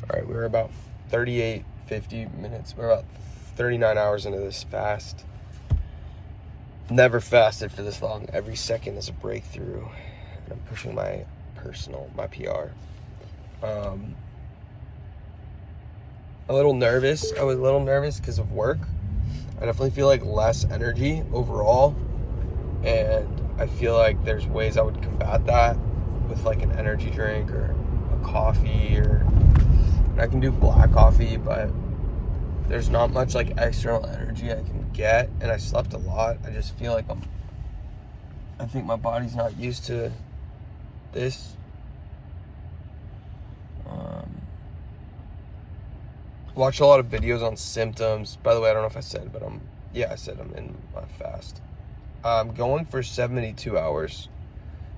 All right, we're about 50 minutes. We're about 39 hours into this fast. Never fasted for this long. Every second is a breakthrough. And I'm pushing my PR. A little nervous. I was a little nervous because of work. I definitely feel like less energy overall. And I feel like there's ways I would combat that with like an energy drink or a coffee, or I can do black coffee, but there's not much like external energy I can get, and I slept a lot. I just feel like I think my body's not used to this. Watched a lot of videos on symptoms. By the way, I don't know if I said, but I said I'm in my fast. I'm going for 72 hours.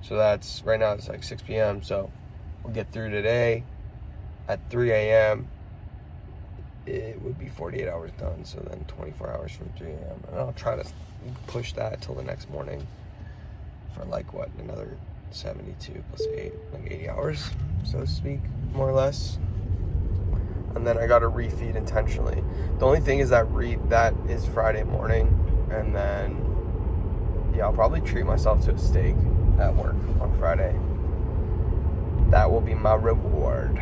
So that's, right now it's like 6 p.m. So we'll get through today. At 3 a.m., it would be 48 hours done. So then 24 hours from 3 a.m. And I'll try to push that till the next morning for another 72 plus 8, like 80 hours, so to speak, more or less. And then I got to refeed intentionally. The only thing is that is Friday morning. And then, I'll probably treat myself to a steak at work on Friday. That will be my reward.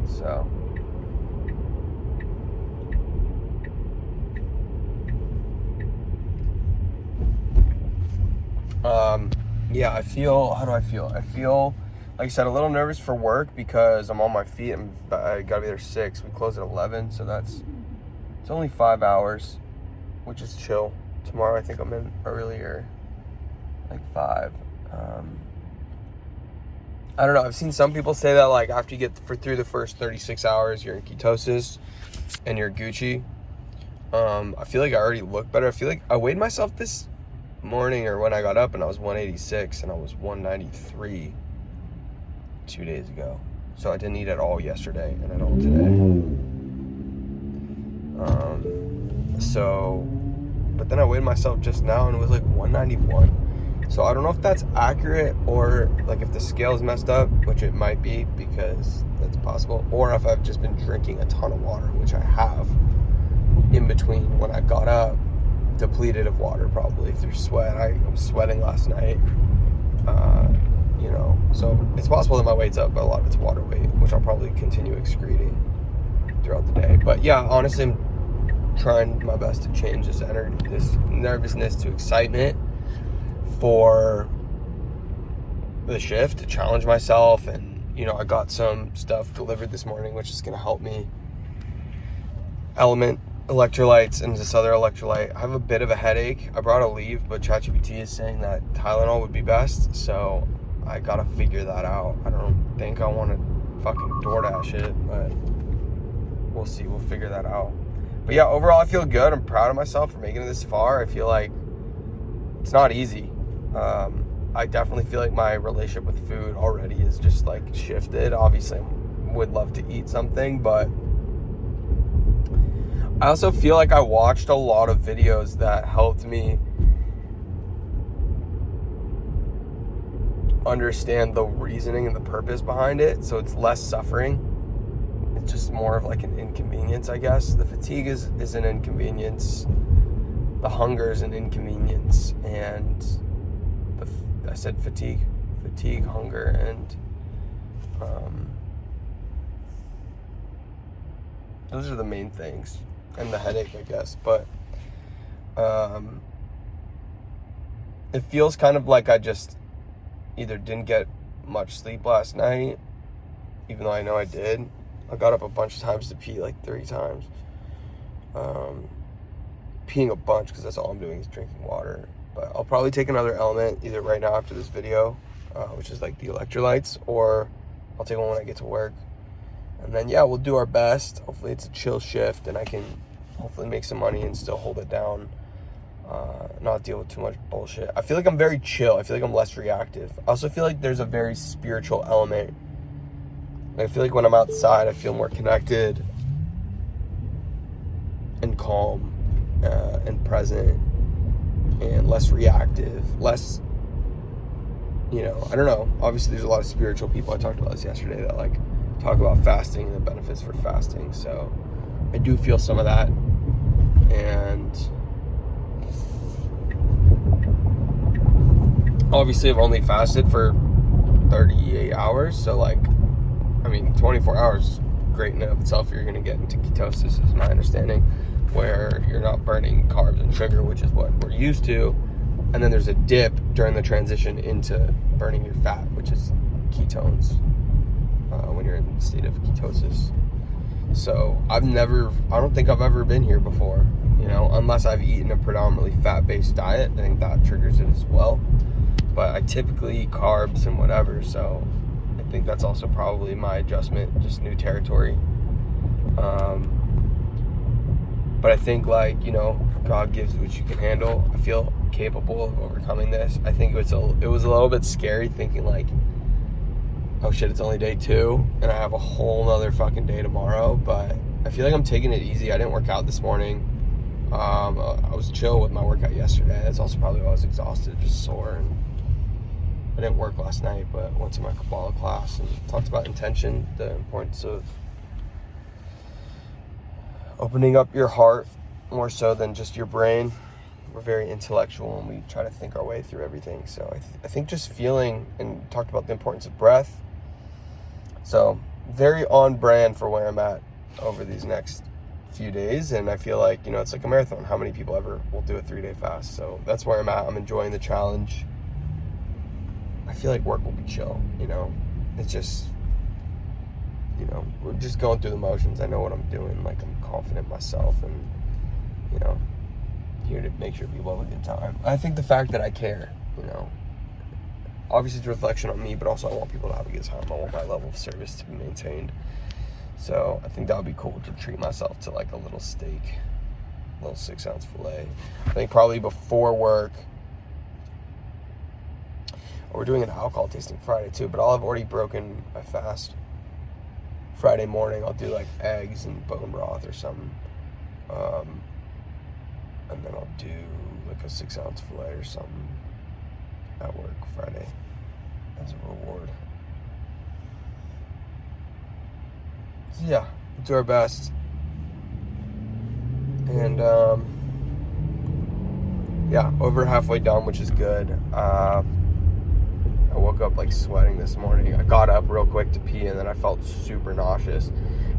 So, how do I feel? I feel, like I said, a little nervous for work because I'm on my feet. I gotta be there 6. We close at 11, so it's only 5 hours, which is chill. Tomorrow I think I'm in earlier, like 5. I don't know. I've seen some people say that like after you get through the first 36 hours, you're in ketosis and you're Gucci. I feel like I already look better. I feel like I weighed myself this morning, or when I got up, and I was 186 and I was 193 2 days ago. So I didn't eat at all yesterday and at all today. But then I weighed myself just now and it was like 191. So I don't know if that's accurate, or like if the scale's messed up, which it might be because that's possible, or if I've just been drinking a ton of water, which I have in between when I got up, depleted of water probably through sweat. I was sweating last night, so it's possible that my weight's up, but a lot of it's water weight, which I'll probably continue excreting throughout the day. But yeah, honestly, I'm trying my best to change this nervousness to excitement for the shift, to challenge myself. And I got some stuff delivered this morning which is going to help me. Element electrolytes and this other electrolyte. I have a bit of a headache. I brought Aleve, but ChatGPT is saying that Tylenol would be best, so I gotta figure that out. I don't think I want to fucking DoorDash it, but we'll see. We'll figure that out. But yeah, overall I feel good. I'm proud of myself for making it this far. I feel like it's not easy. I definitely feel like my relationship with food already is just like shifted. Obviously, I would love to eat something, but I also feel like I watched a lot of videos that helped me understand the reasoning and the purpose behind it. So it's less suffering. It's just more of like an inconvenience, I guess. The fatigue is an inconvenience. The hunger is an inconvenience. And I said fatigue, hunger, and those are the main things. And the headache, I guess. But it feels kind of like I just either didn't get much sleep last night, even though I know I did. I got up a bunch of times to pee, like 3 times. Peeing a bunch because that's all I'm doing is drinking water. But I'll probably take another element either right now after this video, which is like the electrolytes, or I'll take one when I get to work. And then, we'll do our best. Hopefully it's a chill shift and I can hopefully make some money and still hold it down. Not deal with too much bullshit. I feel like I'm very chill. I feel like I'm less reactive. I also feel like there's a very spiritual element. I feel like when I'm outside, I feel more connected and calm and present and less reactive, less you know, I don't know. Obviously, there's a lot of spiritual people. I talked about this yesterday that like talk about fasting and the benefits for fasting. So I do feel some of that, and obviously I've only fasted for 38 hours. So like, I mean, 24 hours, great in and of itself. You're going to get into ketosis, is my understanding, where you're not burning carbs and sugar, which is what we're used to. And then there's a dip during the transition into burning your fat, which is ketones, when you're in the state of ketosis. So I don't think I've ever been here before, you know, unless I've eaten a predominantly fat-based diet. I think that triggers it as well. But I typically eat carbs and whatever, so I think that's also probably my adjustment, just new territory. But I think, like, you know, God gives what you can handle. I feel capable of overcoming this. I think it was a little bit scary thinking like, oh shit, it's only day 2 and I have a whole nother fucking day tomorrow. But I feel like I'm taking it easy. I didn't work out this morning. I was chill with my workout yesterday. That's also probably why I was exhausted, just sore. And I didn't work last night, but went to my Kabbalah class and talked about intention, the importance of opening up your heart more so than just your brain. We're very intellectual and we try to think our way through everything. So I think just feeling, and talked about the importance of breath. So very on brand for where I'm at over these next few days. And I feel like, you know, it's like a marathon. How many people ever will do a 3-day fast? So that's where I'm at. I'm enjoying the challenge. I feel like work will be chill, you know. It's just, you know, we're just going through the motions. I know what I'm doing. Like, I'm confident in myself and, you know, here to make sure people have a good time. I think the fact that I care, you know, obviously it's a reflection on me, but also I want people to have a good time. I want my level of service to be maintained. So I think that would be cool to treat myself to like a little steak, a little 6-ounce filet. I think probably before work, we're doing an alcohol tasting Friday too, but I'll have already broken my fast. Friday morning, I'll do like eggs and bone broth or something. And then I'll do like a 6-ounce filet or something at work Friday as a reward. So yeah, we'll do our best. And yeah, over halfway done, which is good. I woke up like sweating this morning. I got up real quick to pee and then I felt super nauseous.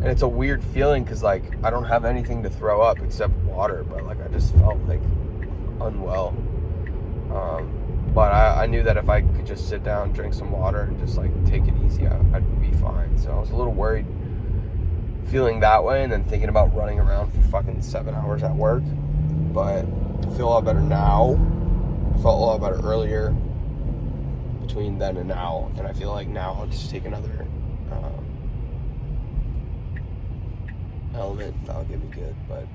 And it's a weird feeling because like I don't have anything to throw up except water, but like I just felt like unwell. But I knew that if I could just sit down, drink some water and just like take it easy, I'd be fine. So I was a little worried feeling that way and then thinking about running around for fucking 7 hours at work. But I feel a lot better now. I felt a lot better earlier between then and now, and I feel like now I'll just take another element that'll get me good. But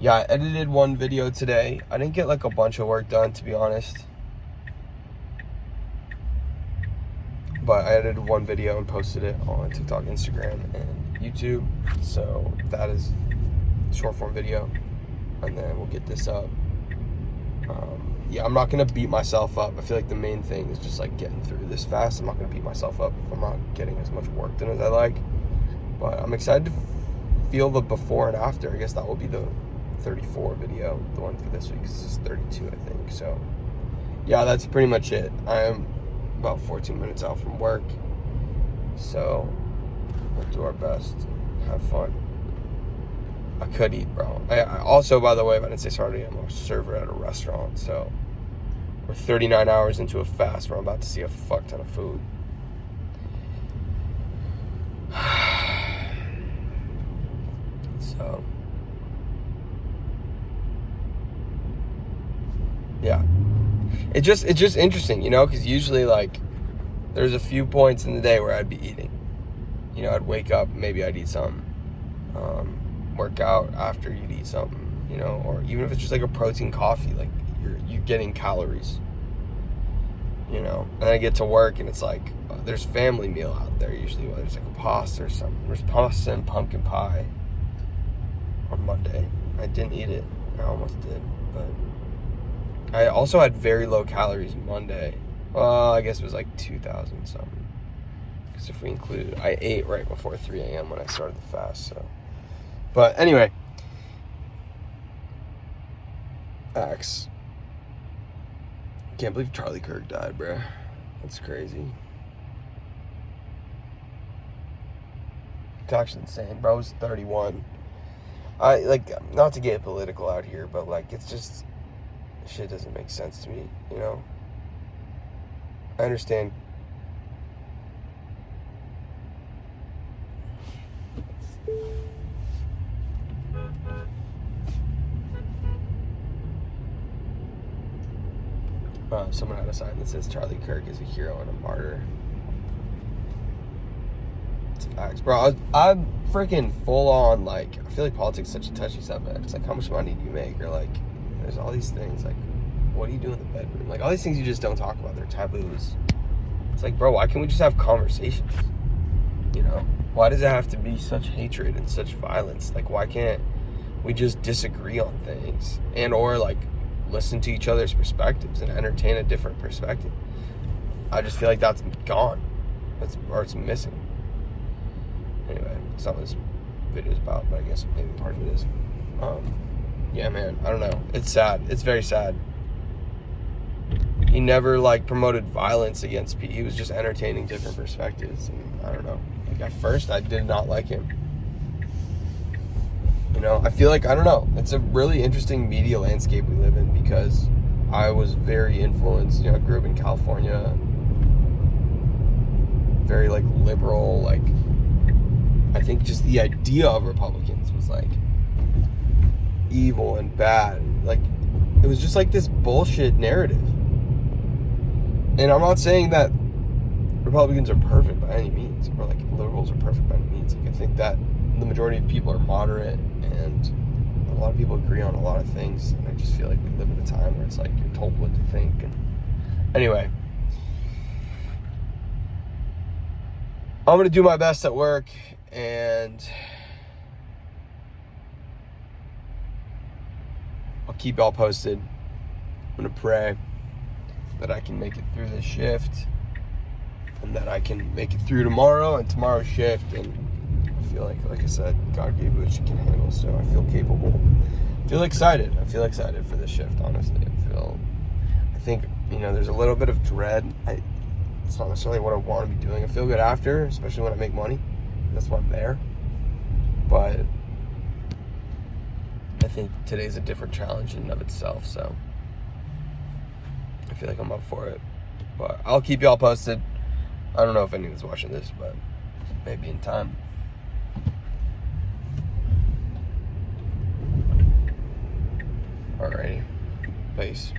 yeah, I edited one video today. I didn't get like a bunch of work done, to be honest, but I edited one video and posted it on TikTok, Instagram, and YouTube. So that is short form video, and then we'll get this up. Yeah, I'm not going to beat myself up. I feel like the main thing is just like getting through this fast. I'm not going to beat myself up if I'm not getting as much work done as I like. But I'm excited to feel the before and after. I guess that will be the 34 video, the one for this week. This is 32, I think. So yeah, that's pretty much it. I am about 14 minutes out from work. So we'll do our best. Have fun. I could eat, bro. I also, by the way, if I didn't say sorry, I'm a server at a restaurant, so we're 39 hours into a fast where I'm about to see a fuck ton of food. So, yeah. It's just interesting, you know, because usually, like, there's a few points in the day where I'd be eating. You know, I'd wake up, maybe I'd eat something. Work out after you'd eat something, you know, or even if it's just like a protein coffee, like you're getting calories, you know. And I get to work and it's like there's family meal out there usually, whether it's like a pasta or something. There's pasta and pumpkin pie on Monday. I didn't eat it. I almost did, but I also had very low calories Monday, Well, I guess it was like 2,000 something. Because if we include, I ate right before 3 a.m. when I started the fast, so. But anyway. Axe. Can't believe Charlie Kirk died, bro. That's crazy. It's actually insane. Bro was 31. I, like, not to get political out here, but, like, it's just, shit doesn't make sense to me, you know? I understand. Someone had a sign that says Charlie Kirk is a hero and a martyr. It's facts, bro. I'm freaking full on, like, I feel like politics is such a touchy subject. It's like, how much money do you make? Or, like, there's all these things, like, what do you do in the bedroom? Like, all these things you just don't talk about. They're taboos. It's like, bro, why can't we just have conversations? You know? Why does it have to be such hatred and such violence? Like, why can't we just disagree on things? And, or, like, listen to each other's perspectives and entertain a different perspective? I just feel like that's gone. Or it's missing. Anyway, that's not what this video is about, but I guess maybe part of it is. Yeah, man, I don't know. It's sad. It's very sad. He never, like, promoted violence against people. He was just entertaining different perspectives. And I don't know. Like, at first, I did not like him. You know, I feel like, I don't know. It's a really interesting media landscape we live in because I was very influenced. You know, I grew up in California. Very, like, liberal, like, I think just the idea of Republicans was, like, evil and bad. Like, it was just, like, this bullshit narrative. And I'm not saying that Republicans are perfect by any means, or, like, liberals are perfect by any means. Like, I think that the majority of people are moderate, and a lot of people agree on a lot of things. And I just feel like we live in a time where it's, like, you're told what to think. And anyway. I'm going to do my best at work, and I'll keep y'all posted. I'm going to pray that I can make it through this shift, and that I can make it through tomorrow and tomorrow's shift. And I feel like I said, God gave you what you can handle, so I feel capable. I feel excited. I feel excited for this shift, honestly. I think, you know, there's a little bit of dread. It's not necessarily what I want to be doing. I feel good after, especially when I make money. That's why I'm there. But I think today's a different challenge in and of itself, so I feel like I'm up for it. But I'll keep y'all posted. I don't know if anyone's watching this, but maybe in time. Alrighty. Peace.